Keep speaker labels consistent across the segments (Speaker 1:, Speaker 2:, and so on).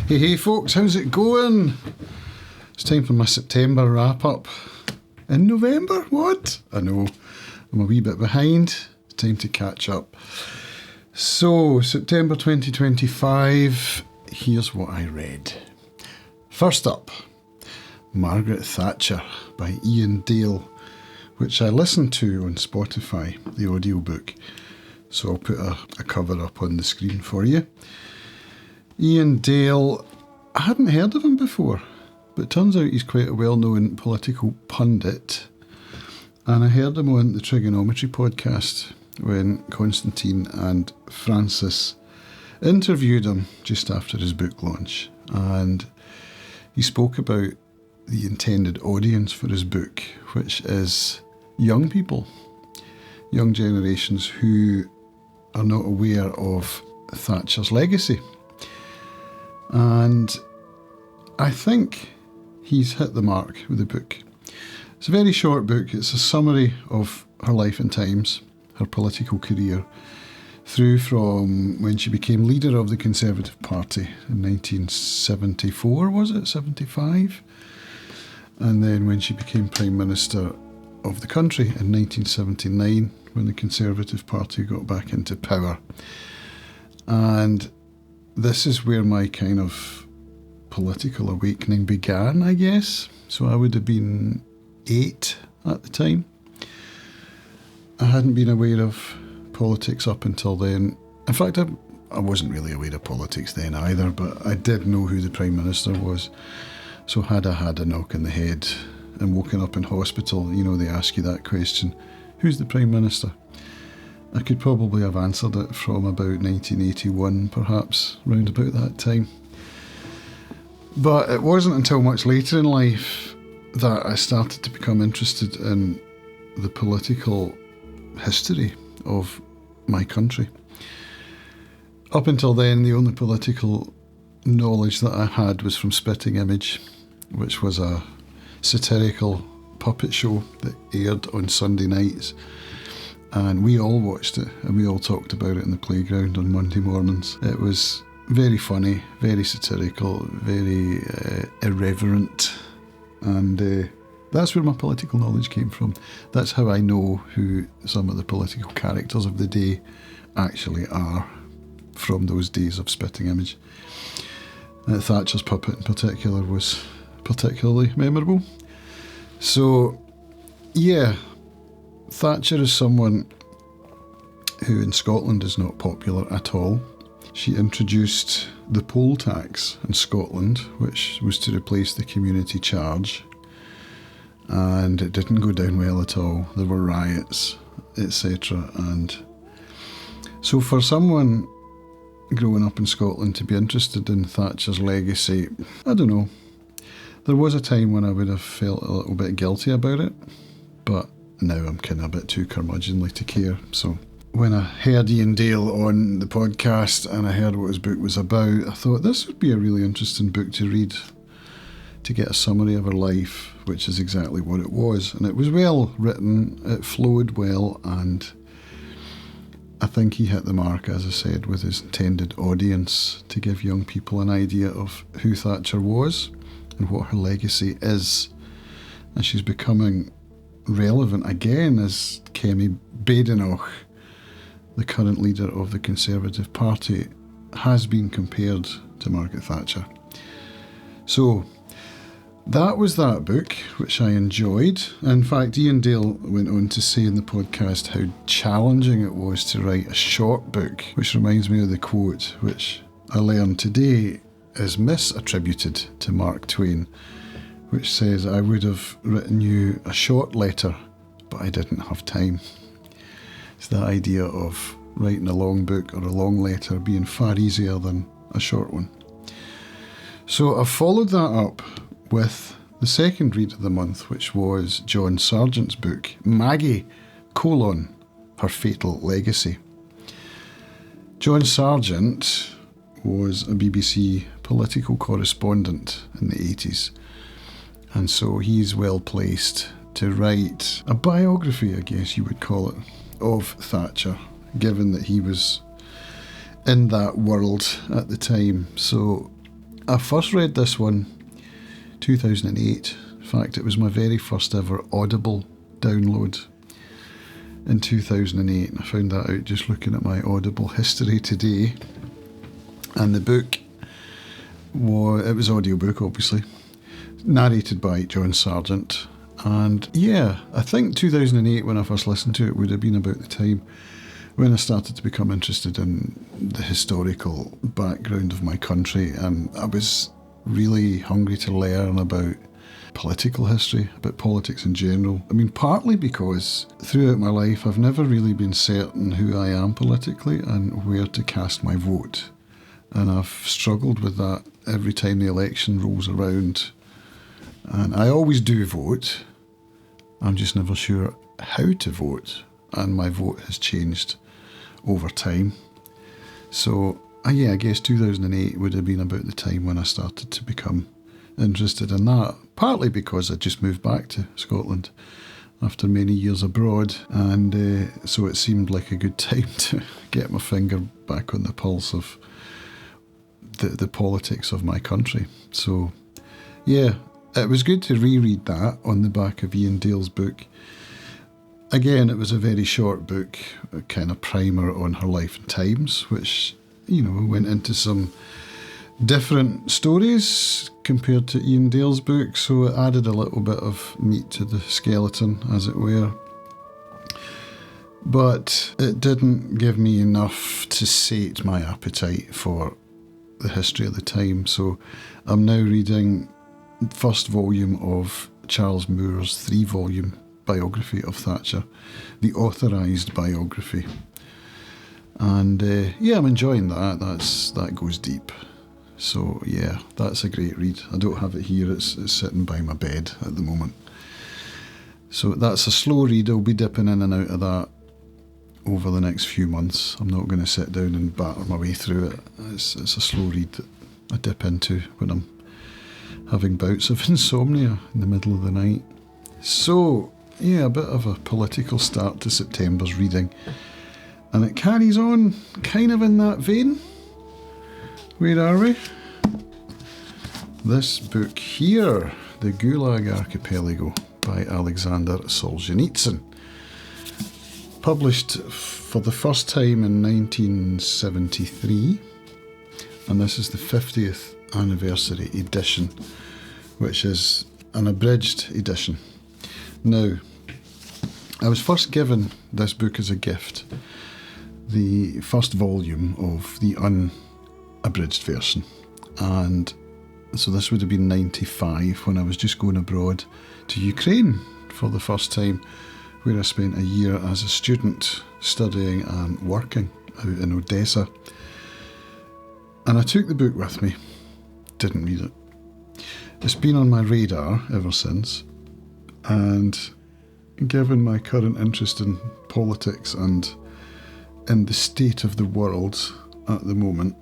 Speaker 1: Hey folks, how's it going? It's time for my September wrap-up. In November? What? I know, I'm a wee bit behind. It's time to catch up. So, September 2025, here's what I read. First up, Margaret Thatcher by Ian Dale, which I listened to on Spotify, the audiobook. So I'll put a cover up on the screen for you. Ian Dale, I hadn't heard of him before, but it turns out he's quite a well-known political pundit. And I heard him on the Trigonometry podcast when Constantine and Francis interviewed him just after his book launch. And he spoke about the intended audience for his book, which is young people, young generations who are not aware of Thatcher's legacy. And I think he's hit the mark with the book. It's a very short book. It's a summary of her life and times, her political career, through from when she became leader of the Conservative Party in 1974, was it? 75? And then when she became Prime Minister of the country in 1979, when the Conservative Party got back into power. And this is where my kind of political awakening began, I guess. So I would have been 8 at the time. I hadn't been aware of politics up until then. In fact, I wasn't really aware of politics then either, but I did know who the Prime Minister was. So had I had a knock in the head and woken up in hospital, you know, they ask you that question, who's the Prime Minister? I could probably have answered it from about 1981, perhaps, round about that time. But it wasn't until much later in life that I started to become interested in the political history of my country. Up until then, the only political knowledge that I had was from Spitting Image, which was a satirical puppet show that aired on Sunday nights. And we all watched it, and we all talked about it in the playground on Monday mornings. It was very funny, very satirical, very irreverent, and that's where my political knowledge came from. That's how I know who some of the political characters of the day actually are, from those days of Spitting Image. Thatcher's puppet in particular was particularly memorable. So, yeah, Thatcher is someone who in Scotland is not popular at all. She introduced the poll tax in Scotland, which was to replace the community charge, and it didn't go down well at all. There were riots, etc. And so for someone growing up in Scotland to be interested in Thatcher's legacy, I don't know. There was a time when I would have felt a little bit guilty about it, but now I'm kind of a bit too curmudgeonly to care. So when I heard Ian Dale on the podcast and I heard what his book was about, I thought this would be a really interesting book to read, to get a summary of her life, which is exactly what it was. And it was well written, it flowed well, and I think he hit the mark, as I said, with his intended audience, to give young people an idea of who Thatcher was and what her legacy is. And she's becoming relevant again as Kemi Badenoch, the current leader of the Conservative Party, has been compared to Margaret Thatcher. So that was that book, which I enjoyed. In fact, Ian Dale went on to say in the podcast how challenging it was to write a short book, which reminds me of the quote, which I learned today is misattributed to Mark Twain, which says, "I would have written you a short letter, but I didn't have time." It's the idea of writing a long book or a long letter being far easier than a short one. So I've followed that up with the second read of the month, which was John Sargent's book, Maggie, Her Fatal Legacy. John Sargent was a BBC political correspondent in the 80s, and so he's well placed to write a biography, I guess you would call it, of Thatcher, given that he was in that world at the time. So I first read this one 2008. In fact, it was my very first ever Audible download in 2008. I found that out just looking at my Audible history today. And the book it was audiobook, obviously, narrated by John Sargent. And yeah, I think 2008, when I first listened to it, would have been about the time when I started to become interested in the historical background of my country, and I was really hungry to learn about political history, about politics in general. I mean, partly because throughout my life I've never really been certain who I am politically and where to cast my vote. And I've struggled with that every time the election rolls around. And I always do vote, I'm just never sure how to vote, and my vote has changed over time. So yeah, I guess 2008 would have been about the time when I started to become interested in that, partly because I just moved back to Scotland after many years abroad, and so it seemed like a good time to get my finger back on the pulse of the politics of my country. So yeah, it was good to reread that on the back of Ian Dale's book. Again, it was a very short book, a kind of primer on her life and times, which, you know, went into some different stories compared to Ian Dale's book, so it added a little bit of meat to the skeleton, as it were. But it didn't give me enough to sate my appetite for the history of the time, so I'm now reading the first volume of Charles Moore's 3-volume biography of Thatcher, the authorised biography. And yeah, I'm enjoying that. That goes deep. So yeah, that's a great read. I don't have it here, it's sitting by my bed at the moment. So that's a slow read. I'll be dipping in and out of that over the next few months. I'm not going to sit down and batter my way through it. It's a slow read that I dip into when I'm having bouts of insomnia in the middle of the night. So yeah, a bit of a political start to September's reading, and it carries on kind of in that vein. Where are we? This book here, The Gulag Archipelago by Alexander Solzhenitsyn. Published for the first time in 1973, and this is the 50th anniversary edition, which is an abridged edition. Now, I was first given this book as a gift, the first volume of the unabridged version, and so this would have been 95 when I was just going abroad to Ukraine for the first time, where I spent a year as a student studying and working out in Odessa. And I took the book with me, didn't read it. It's been on my radar ever since, and given my current interest in politics and in the state of the world at the moment,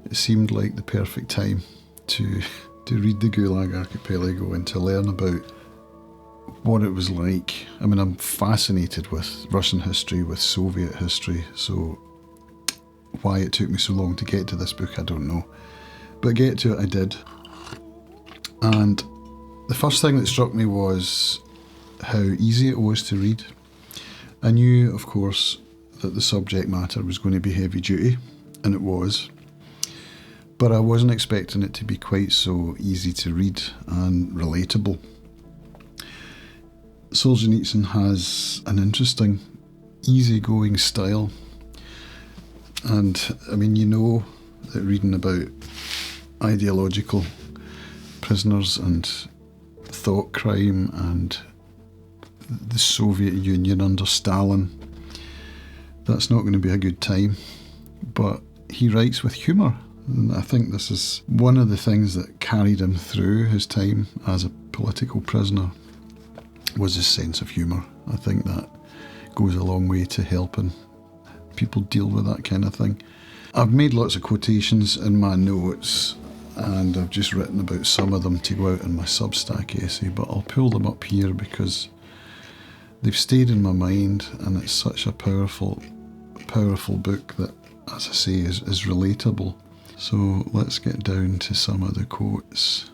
Speaker 1: it seemed like the perfect time to read the Gulag Archipelago and to learn about what it was like. I mean, I'm fascinated with Russian history, with Soviet history, so why it took me so long to get to this book, I don't know. But get to it I did. And the first thing that struck me was how easy it was to read. I knew, of course, that the subject matter was going to be heavy duty, and it was. But I wasn't expecting it to be quite so easy to read and relatable. Solzhenitsyn has an interesting, easygoing style. And, I mean, you know that reading about ideological prisoners and thought crime and the Soviet Union under Stalin, that's not going to be a good time. But he writes with humour, and I think this is one of the things that carried him through his time as a political prisoner, was his sense of humour. I think that goes a long way to helping people deal with that kind of thing. I've made lots of quotations in my notes, and I've just written about some of them to go out in my Substack essay, but I'll pull them up here because they've stayed in my mind, and it's such a powerful book that as I say, is relatable. So let's get down to some of the quotes.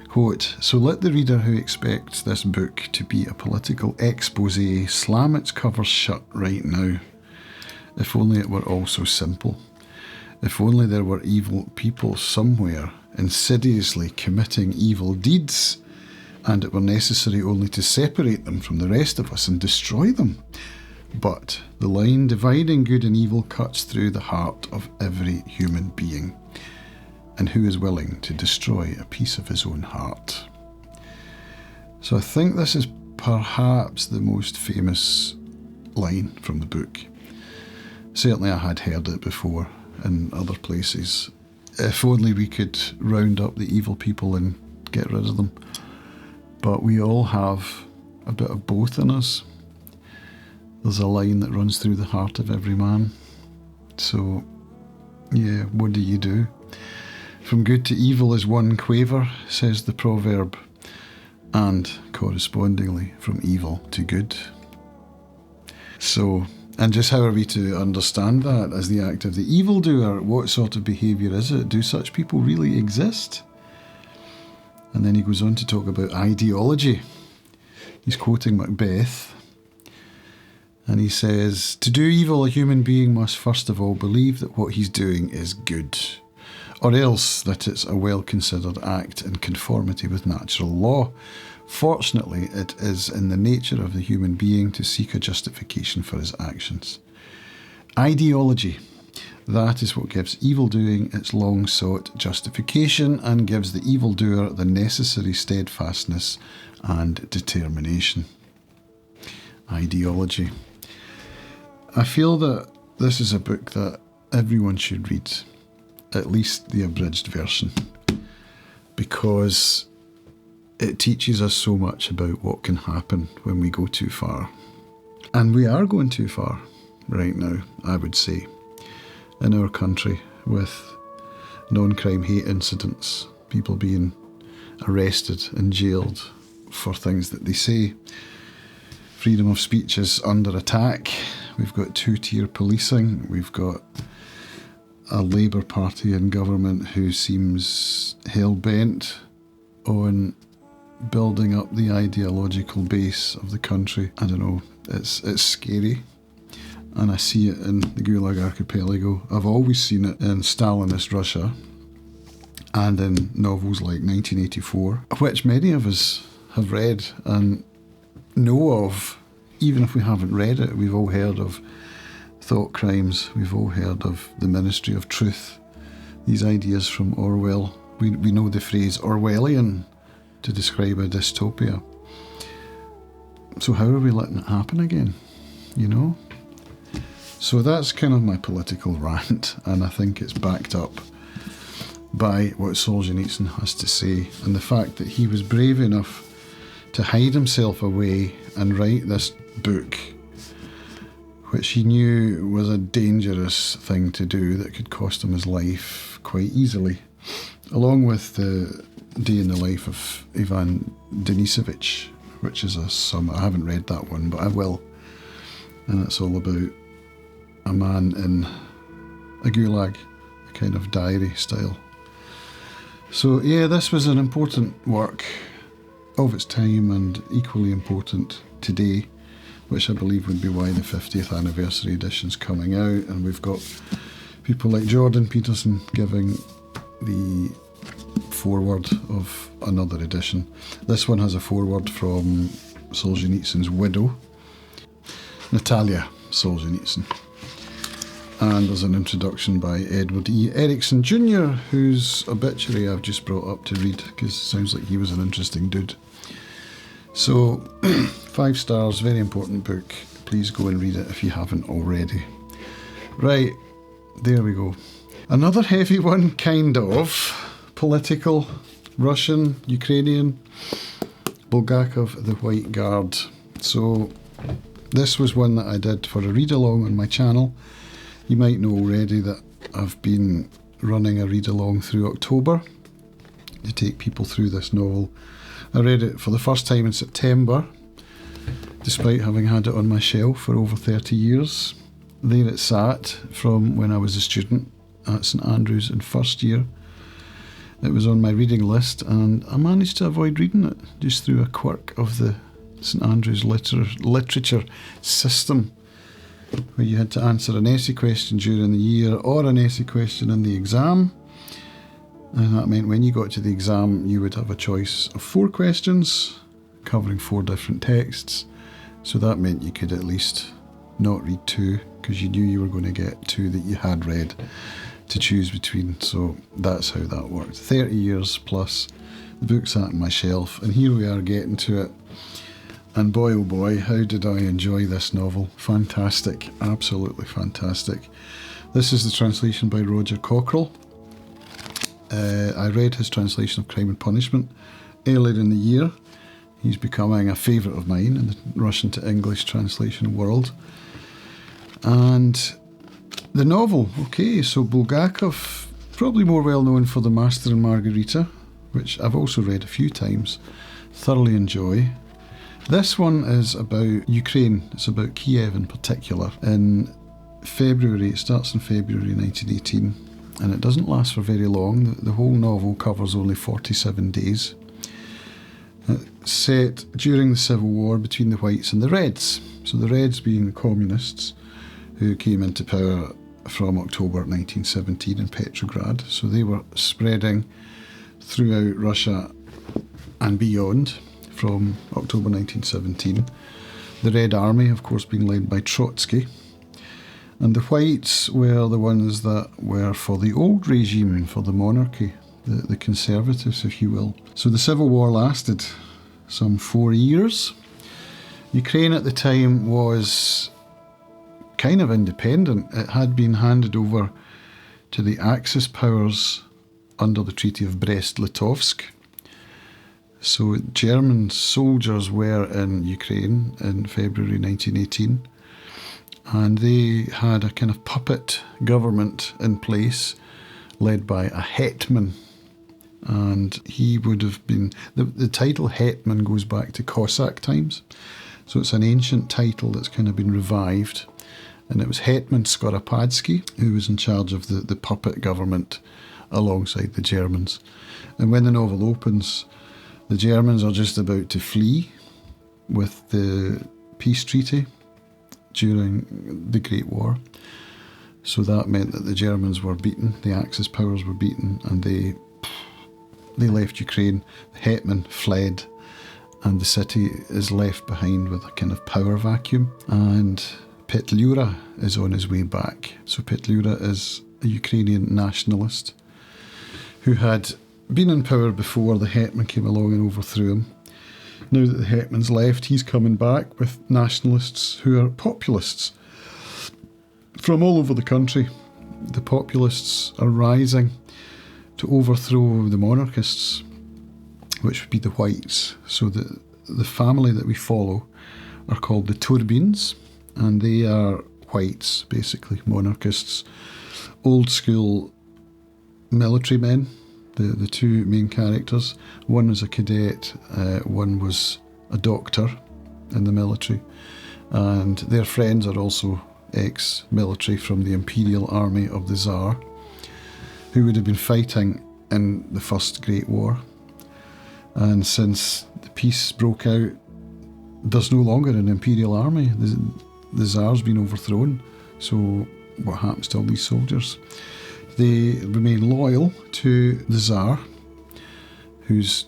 Speaker 1: Quote, "So let the reader who expects this book to be a political exposé slam its covers shut right now. If only it were all so simple. If only there were evil people somewhere insidiously committing evil deeds, and it were necessary only to separate them from the rest of us and destroy them. But the line dividing good and evil cuts through the heart of every human being. And who is willing to destroy a piece of his own heart?" So I think this is perhaps the most famous line from the book. Certainly I had heard it before in other places. If only we could round up the evil people and get rid of them. But we all have a bit of both in us. There's a line that runs through the heart of every man. So, yeah, what do you do? From good to evil is one quaver, says the proverb, and correspondingly from evil to good. So, and just how are we to understand that as the act of the evildoer? What sort of behaviour is it? Do such people really exist? And then he goes on to talk about ideology. He's quoting Macbeth. And he says, "To do evil, a human being must first of all believe that what he's doing is good, or else that it's a well-considered act in conformity with natural law. Fortunately, it is in the nature of the human being to seek a justification for his actions. Ideology, that is what gives evildoing its long-sought justification and gives the evildoer the necessary steadfastness and determination." Ideology. I feel that this is a book that everyone should read, at least the abridged version, because it teaches us so much about what can happen when we go too far. And we are going too far right now, I would say, in our country, with non-crime hate incidents, people being arrested and jailed for things that they say. Freedom of speech is under attack. We've got two-tier policing. We've got a Labour Party in government who seems hell-bent on building up the ideological base of the country. I don't know, it's scary. And I see it in the Gulag Archipelago. I've always seen it in Stalinist Russia and in novels like 1984, which many of us have read and know of. Even if we haven't read it, we've all heard of thought crimes, we've all heard of the Ministry of Truth, these ideas from Orwell. We know the phrase Orwellian to describe a dystopia. So how are we letting it happen again, you know? So that's kind of my political rant, and I think it's backed up by what Solzhenitsyn has to say, and the fact that he was brave enough to hide himself away and write this book, which he knew was a dangerous thing to do that could cost him his life quite easily, along with the day in the life of Ivan Denisovich, which is I haven't read that one, but I will. And it's all about a man in a gulag, a kind of diary style. So yeah, this was an important work of its time and equally important today, which I believe would be why the 50th anniversary edition's coming out, and we've got people like Jordan Peterson giving the foreword of another edition. This one has a foreword from Solzhenitsyn's widow, Natalia Solzhenitsyn. And there's an introduction by Edward E. Erickson Jr., whose obituary I've just brought up to read, because it sounds like he was an interesting dude. So, 5 stars, very important book. Please go and read it if you haven't already. Right, there we go. Another heavy one, kind of. Political, Russian, Ukrainian, Bulgakov, the White Guard. So, this was one that I did for a read-along on my channel. You might know already that I've been running a read-along through October to take people through this novel. I read it for the first time in September, despite having had it on my shelf for over 30 years. there it sat from when I was a student at St Andrews in first year. It was on my reading list, and I managed to avoid reading it just through a quirk of the St Andrews literature system, where you had to answer an essay question during the year or an essay question in the exam. And that meant when you got to the exam, you would have a choice of 4 questions covering 4 different texts. So that meant you could at least not read 2, because you knew you were going to get 2 that you had read to choose between. So that's how that worked. 30 years plus, the book sat on my shelf, and here we are getting to it. And boy, oh boy, how did I enjoy this novel. Fantastic, absolutely fantastic. This is the translation by Roger Cockrell. I read his translation of Crime and Punishment earlier in the year. He's becoming a favourite of mine in the Russian to English translation world. And the novel, okay, so Bulgakov, probably more well known for The Master and Margarita, which I've also read a few times, thoroughly enjoy. This one is about Ukraine, it's about Kiev in particular. In February, it starts in February 1918, and it doesn't last for very long. The whole novel covers only 47 days. It's set during the Civil War between the Whites and the Reds. So the Reds being communists who came into power from October 1917 in Petrograd. So they were spreading throughout Russia and beyond from October 1917. The Red Army, of course, being led by Trotsky. And the Whites were the ones that were for the old regime, for the monarchy, the conservatives, if you will. So the Civil War lasted some 4 years. Ukraine at the time was kind of independent. It had been handed over to the Axis powers under the Treaty of Brest-Litovsk. So German soldiers were in Ukraine in February 1918, and they had a kind of puppet government in place led by a hetman. And he would have been, the title hetman goes back to Cossack times. So it's an ancient title that's kind of been revived. And it was Hetman Skoropadsky who was in charge of the puppet government alongside the Germans. And when the novel opens, the Germans are just about to flee with the peace treaty during the Great War. So that meant that the Germans were beaten, the Axis powers were beaten, and they left Ukraine. The hetman fled, and the city is left behind with a kind of power vacuum. And Petlura is on his way back. So Petlura is a Ukrainian nationalist who had been in power before the hetman came along and overthrew him. Now that the hetman's left, he's coming back with nationalists who are populists from all over the country. The populists are rising to overthrow the monarchists, which would be the Whites. So the family that we follow are called the Turbines, and they are Whites, basically, monarchists, old school military men. The 2 main characters, one was a cadet, one was a doctor in the military, and their friends are also ex-military from the Imperial Army of the Tsar, who would have been fighting in the First Great War. And since the peace broke out, there's no longer an Imperial Army. The Tsar's been overthrown, so what happens to all these soldiers? They remain loyal to the Tsar, who's,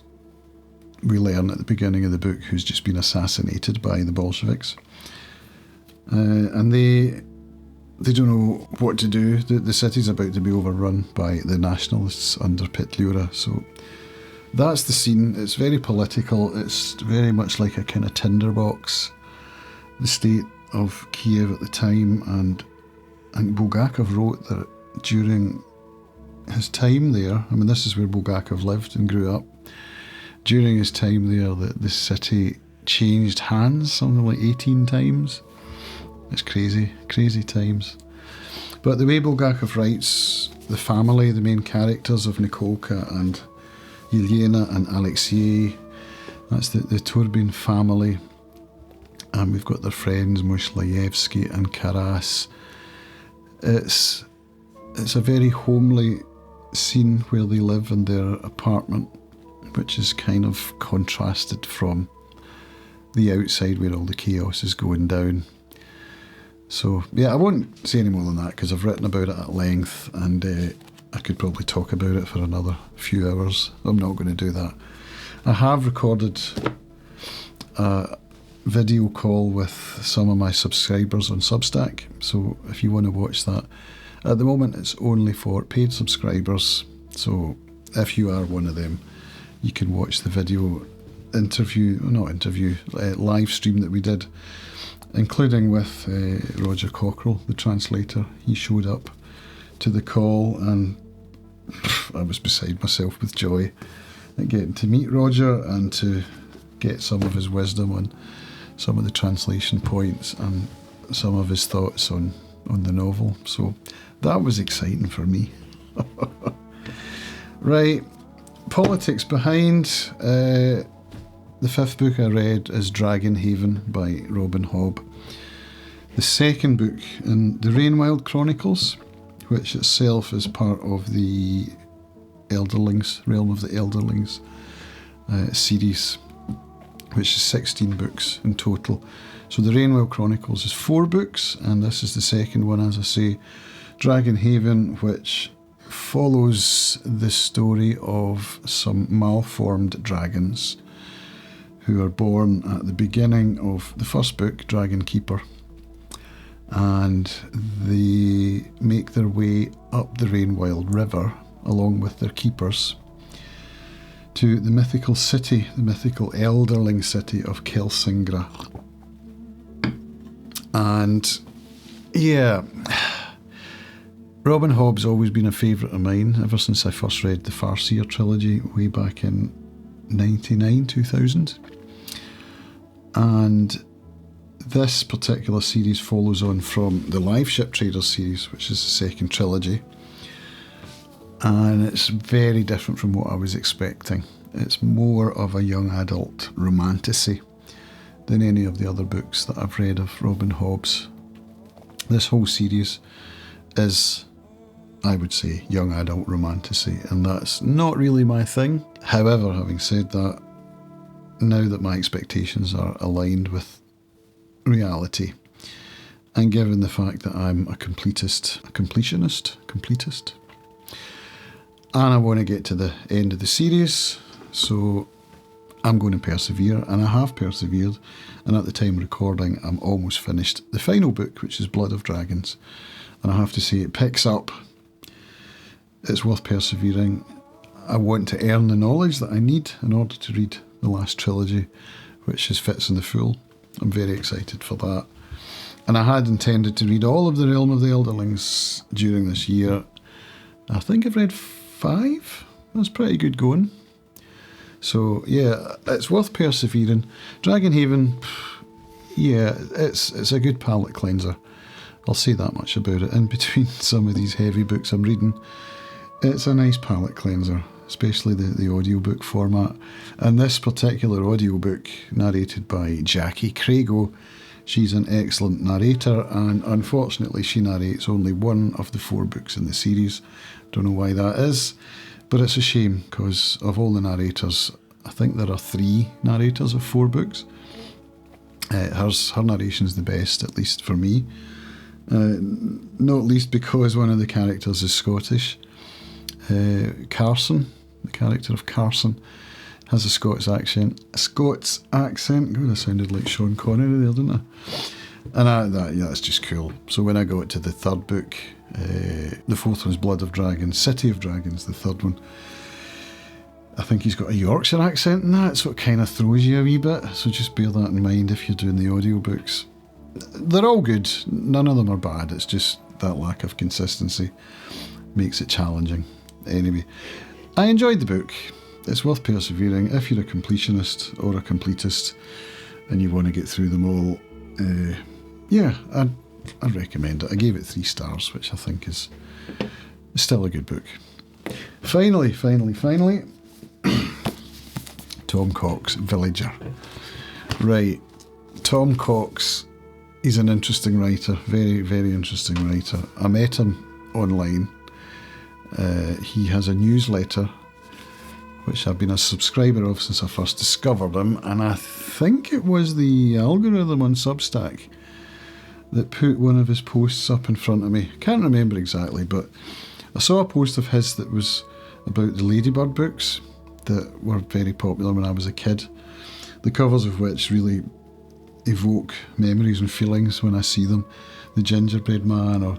Speaker 1: we learn at the beginning of the book, who's just been assassinated by the Bolsheviks. And they don't know what to do. The city's about to be overrun by the nationalists under Petlura. So that's the scene. It's very political. It's very much like a kind of tinderbox, the state of Kiev at the time. And Bulgakov wrote that during his time there, I mean, this is where Bulgakov lived and grew up. During his time there, the city changed hands something like 18 times. It's crazy, crazy times. But the way Bulgakov writes, the family, the main characters of Nikolka and Yelena and Alexei, that's the Turbin family. And we've got their friends, Moshlayevsky and Karas. It's a very homely scene where they live in their apartment, which is kind of contrasted from the outside where all the chaos is going down. So yeah, I won't say any more than that because I've written about it at length, and I could probably talk about it for another few hours. I'm not going to do that. I have recorded a video call with some of my subscribers on Substack, so if you want to watch that, at the moment it's only for paid subscribers, so if you are one of them, you can watch the video live stream that we did, including with Roger Cockrell, the translator. He showed up to the call, and I was beside myself with joy at getting to meet Roger and to get some of his wisdom on some of the translation points and some of his thoughts on the novel. So that was exciting for me. Right, politics behind. The fifth book I read is Dragon Haven by Robin Hobb. The second book in the Rainwild Chronicles, which itself is part of the Elderlings, Realm of the Elderlings series, which is 16 books in total. So the Rainwild Chronicles is 4 books, and this is the second one, as I say, Dragon Haven, which follows the story of some malformed dragons who are born at the beginning of the first book, Dragon Keeper, and they make their way up the Rainwild River along with their keepers to the mythical city, the mythical elderling city of Kelsingra. And yeah, Robin Hobb's always been a favourite of mine ever since I first read the Farseer trilogy way back in 99, 2000. And this particular series follows on from the Live Ship Traders series, which is the second trilogy. And it's very different from what I was expecting. It's more of a young adult romantasy than any of the other books that I've read of Robin Hobb's. This whole series is, I would say, young adult romantasy, and that's not really my thing. However, having said that, now that my expectations are aligned with reality, and given the fact that I'm a completionist, and I want to get to the end of the series, so I'm going to persevere, and I have persevered, and at the time of recording I'm almost finished the final book, which is Blood of Dragons, and I have to say it picks up. It's worth persevering. I want to earn the knowledge that I need in order to read the last trilogy, which is Fits in the Fool. I'm very excited for that. And I had intended to read all of the Realm of the Elderlings during this year. I think I've read 5. That's pretty good going. So yeah, it's worth persevering. Dragon Haven, yeah, it's a good palate cleanser. I'll say that much about it. In between some of these heavy books I'm reading, it's a nice palate cleanser, especially the audiobook format. And this particular audiobook, narrated by Jackie Crago, she's an excellent narrator, and unfortunately she narrates only one of the 4 books in the series. Don't know why that is, but it's a shame, because of all the narrators, I think there are 3 narrators of 4 books. Her narration's the best, at least for me. Not least because one of the characters is Scottish. Carson, the character of Carson, has a Scots accent. God, I sounded like Sean Connery there, didn't I? And that's just cool. So when I got to the 3rd book, the 4th one's Blood of Dragons, City of Dragons, the 3rd one, I think he's got a Yorkshire accent in that, so it kind of throws you a wee bit. So just bear that in mind if you're doing the audiobooks. They're all good. None of them are bad. It's just that lack of consistency makes it challenging. Anyway, I enjoyed the book. It's worth persevering if you're a completionist or a completist and you want to get through them all. I'd recommend it. I gave it 3 stars, which I think is still a good book. Finally, Tom Cox, Villager. Right, Tom Cox he's an interesting writer, very, very interesting writer. I met him online. He has a newsletter, which I've been a subscriber of since I first discovered him, and I think it was the algorithm on Substack that put one of his posts up in front of me. Can't remember exactly, but I saw a post of his that was about the Ladybird books that were very popular when I was a kid, the covers of which really evoke memories and feelings when I see them. The Gingerbread Man, or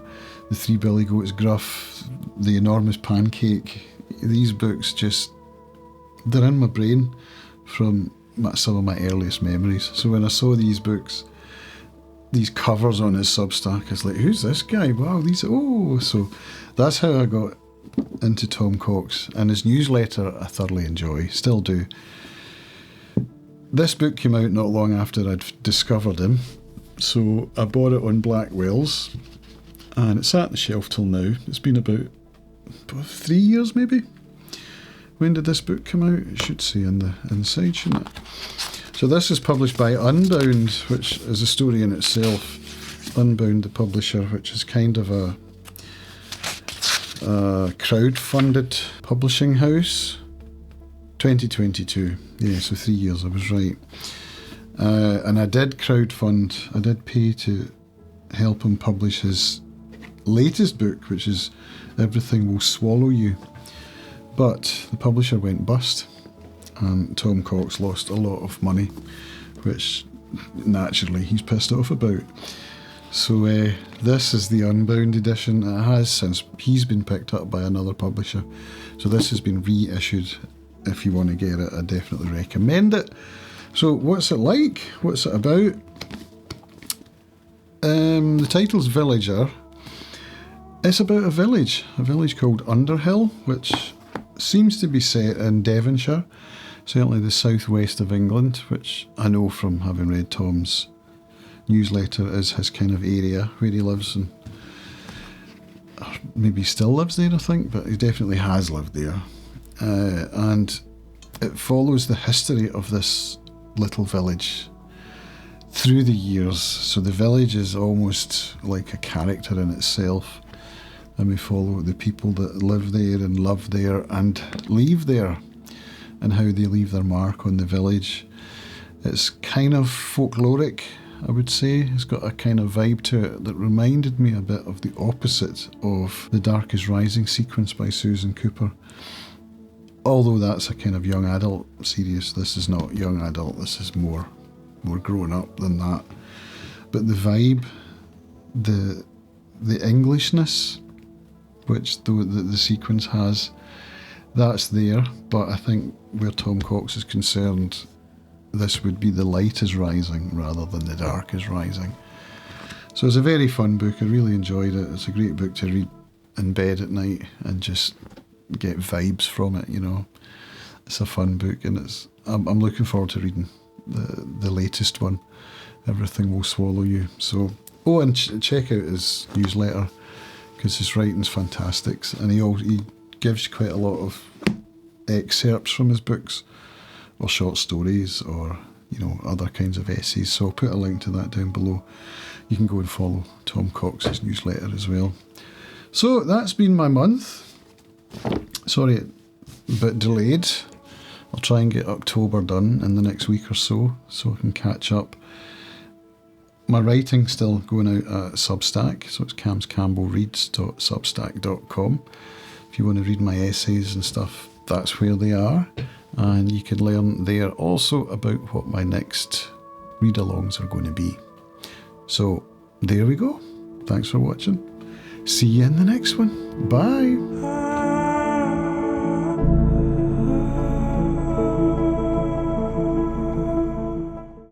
Speaker 1: the Three Billy Goats Gruff, the Enormous Pancake. These books just, they're in my brain from some of my earliest memories. So when I saw these books, these covers on his Substack, I was like, who's this guy? Wow, so that's how I got into Tom Cox, and his newsletter I thoroughly enjoy, still do. This book came out not long after I'd discovered him, so I bought it on Blackwells, and it's sat on the shelf till now. It's been about 3 years maybe. When did this book come out? It should say on the inside, shouldn't it? So this is published by Unbound, which is a story in itself. Unbound, the publisher, which is kind of a crowd-funded publishing house. 2022. Yeah, so 3 years, I was right. And I did crowdfund, I did pay to help him publish his latest book, which is Everything Will Swallow You. But the publisher went bust, and Tom Cox lost a lot of money, which naturally he's pissed off about. So this is the Unbound edition. It has since he's been picked up by another publisher. So this has been reissued. If you want to get it, I definitely recommend it. So what's it like? What's it about? The title's Villager. It's about a village called Underhill, which seems to be set in Devonshire, certainly the southwest of England, which I know from having read Tom's newsletter is his kind of area where he lives, and maybe still lives there, I think, but he definitely has lived there. And it follows the history of this little village through the years. So the village is almost like a character in itself, and we follow the people that live there and love there and leave there, and how they leave their mark on the village. It's kind of folkloric, I would say. It's got a kind of vibe to it that reminded me a bit of the opposite of The Dark is Rising sequence by Susan Cooper. Although that's a kind of young adult series, this is not young adult, this is more grown up than that. But the vibe, the Englishness, which the sequence has, that's there. But I think where Tom Cox is concerned, this would be The Light is Rising rather than The Dark is Rising. So it's a very fun book. I really enjoyed it. It's a great book to read in bed at night and just get vibes from it, you know. It's a fun book, and I'm looking forward to reading the latest one, Everything Will Swallow You. So, and check out his newsletter, because his writing's fantastic, and he gives quite a lot of excerpts from his books, or short stories, or other kinds of essays. So I'll put a link to that down below. You can go and follow Tom Cox's newsletter as well. So that's been my month. Sorry, a bit delayed. I'll try and get October done in the next week or so I can catch up. My writing's still going out at Substack, so it's camscampbellreads.substack.com. If you want to read my essays and stuff, that's where they are. And you can learn there also about what my next read-alongs are going to be. So there we go. Thanks for watching. See you in the next one. Bye.